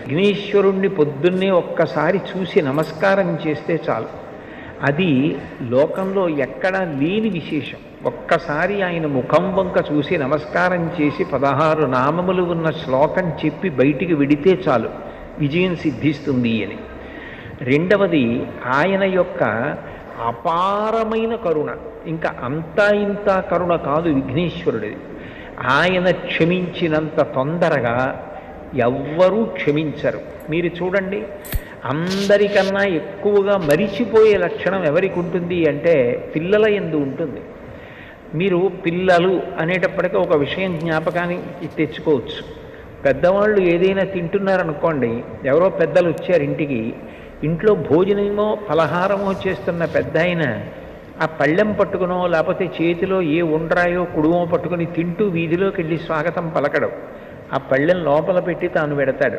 విఘ్నేశ్వరుణ్ణి పొద్దున్నే ఒక్కసారి చూసి నమస్కారం చేస్తే చాలు. అది లోకంలో ఎక్కడా లేని విశేషం. ఒక్కసారి ఆయన ముఖం వంక చూసి నమస్కారం చేసి 16 నామములు ఉన్న శ్లోకం చెప్పి బయటికి విడితే చాలు, విజయం సిద్ధిస్తుంది అని. రెండవది ఆయన యొక్క అపారమైన కరుణ. ఇంకా అంతా ఇంత కరుణ కాదు విఘ్నేశ్వరుడిది. ఆయన క్షమించినంత తొందరగా ఎవ్వరూ క్షమించరు. మీరు చూడండి, అందరికన్నా ఎక్కువగా మరిచిపోయే లక్షణం ఎవరికి ఉంటుంది అంటే పిల్లల యందు ఉంటుంది. మీరు పిల్లలు అనేటప్పటికీ ఒక విషయం జ్ఞాపకానికి తెచ్చుకోవచ్చు. పెద్దవాళ్ళు ఏదైనా తింటున్నారనుకోండి, ఎవరో పెద్దలు వచ్చారు ఇంటికి, ఇంట్లో భోజనమో ఫలహారమో చేస్తున్న పెద్ద ఆయన ఆ పళ్ళెం పట్టుకునో లేకపోతే చేతిలో ఏ ఉండ్రాయో కుడుమో పట్టుకుని తింటూ వీధిలోకి వెళ్ళి స్వాగతం పలకడం, ఆ పళ్ళెం లోపల పెట్టి తాను పెడతాడు.